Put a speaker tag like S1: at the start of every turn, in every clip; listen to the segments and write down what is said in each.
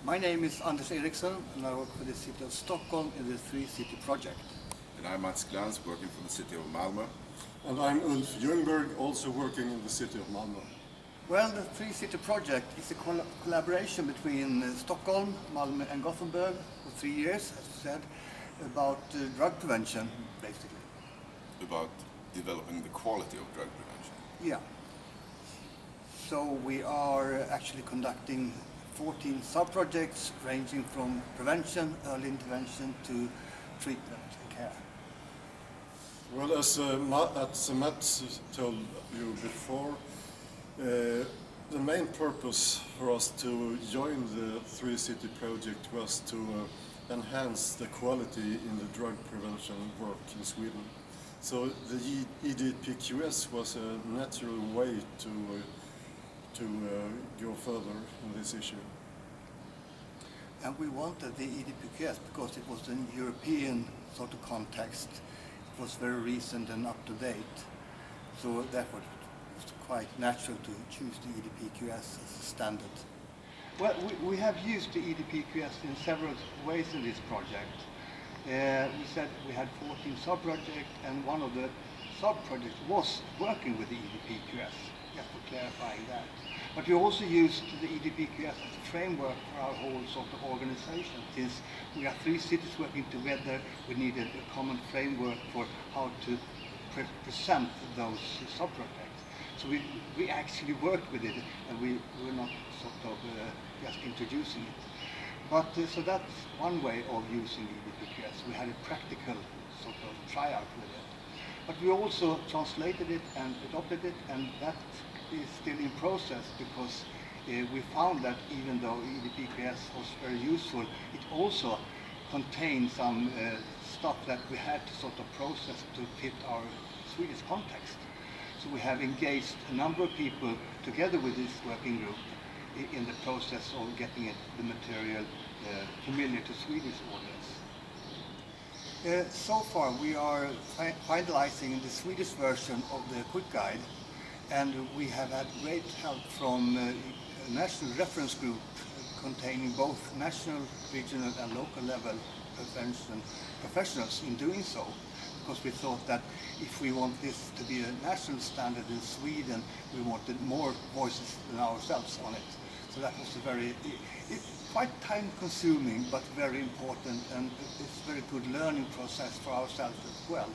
S1: My name is Eriksson and I work for the City of Stockholm in the 3-City project.
S2: And I'm Glans, working for the City of Malmö.
S3: And I'm Ulf Ljungberg, also working in the City of Malmö.
S1: Well, the 3-City project is a collaboration between Stockholm, Malmö and Gothenburg for 3 years, as you said, about drug prevention, basically.
S2: About developing the quality of drug prevention.
S1: Yeah. So we are actually conducting 14 sub-projects ranging from prevention, early intervention to treatment and care.
S3: Well, as Matt told you before, the main purpose for us to join the 3-City project was to enhance the quality in the drug prevention work in Sweden. So the EDPQS was a natural way to go further in this issue.
S1: And we wanted the EDPQS because it was in European sort of context. It was very recent and up to date. So therefore it was quite natural to choose the EDPQS as a standard. Well, we have used the EDPQS in several ways in this project. We said we had 14 sub-projects and one of the sub-projects was working with the EDPQS, just for clarifying that. But we also used the EDPQS as a framework for our whole sort of organization. Since we are 3 cities working together, we needed a common framework for how to present those sub-projects. So we actually worked with it, and we were not sort of just introducing it. But so that's one way of using the EDPQS. We had a practical sort of tryout with it. But we also translated it and adopted it, and that is still in process because we found that even though EDPQS was very useful, it also contained some stuff that we had to sort of process to fit our Swedish context. So we have engaged a number of people together with this working group in the process of getting the material familiar to Swedish audience. So far we are finalizing the Swedish version of the quick guide, and we have had great help from a national reference group containing both national, regional and local level prevention professionals in doing so, because we thought that if we want this to be a national standard in Sweden, we wanted more voices than ourselves on it. So that was it's quite time consuming but very important, and it's a very good learning process for ourselves as well,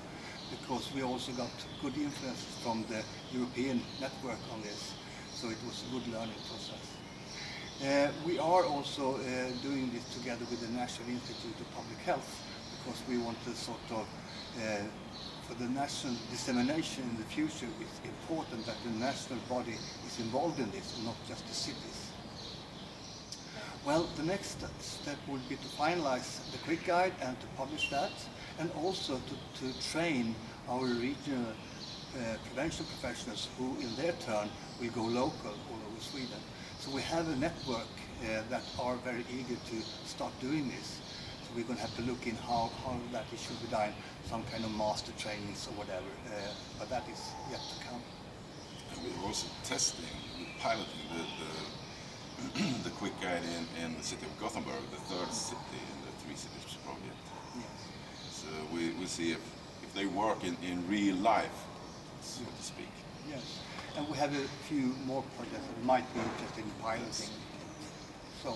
S1: because we also got good influence from the European network on this, so it was a good learning process. We are also doing this together with the National Institute of Public Health, because we want to sort of, for the national dissemination in the future, it's important that the national body is involved in this and not just the cities. Well, the next step would be to finalize the quick guide and to publish that, and also to train our regional prevention professionals who in their turn will go local all over Sweden. So we have a network that are very eager to start doing this. So we're going to have to look in how that should be done, some kind of master trainings or whatever, but that is yet to come.
S2: And we're also testing, piloting the quick guide in the city of Gothenburg, the 3rd city in the 3 cities project.
S1: Yes.
S2: So we see if they work in real life, so to speak.
S1: Yes, and we have a few more projects that might be interested in piloting. So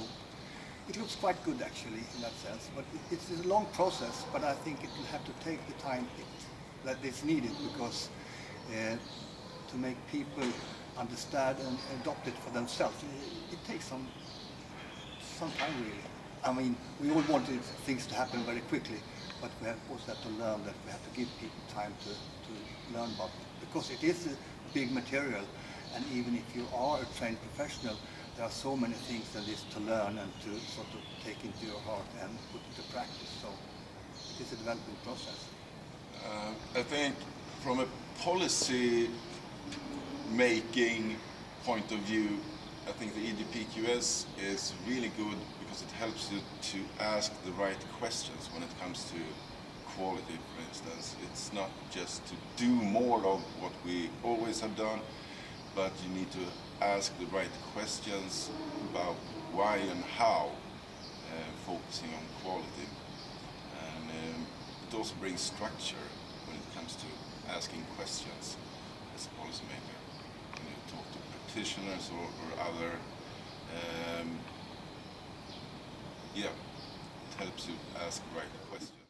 S1: it looks quite good actually in that sense, but it's a long process, but I think it will have to take the time that is needed, because to make people understand and adopt it for themselves, it takes some time really. I mean, we all wanted things to happen very quickly, but we have also have to learn that we have to give people time to learn about it, because it is a big material, and even if you are a trained professional, there are so many things that is to learn and to sort of take into your heart and put into practice, so it is a developing process.
S2: I think from a policy making point of view, I think the EDPQS is really good because it helps you to ask the right questions when it comes to quality, for instance. It's not just to do more of what we always have done, but you need to ask the right questions about why and how focusing on quality. And it also brings structure when it comes to asking questions as a policymaker. When you talk to practitioners or other, yeah, it helps you ask the right questions.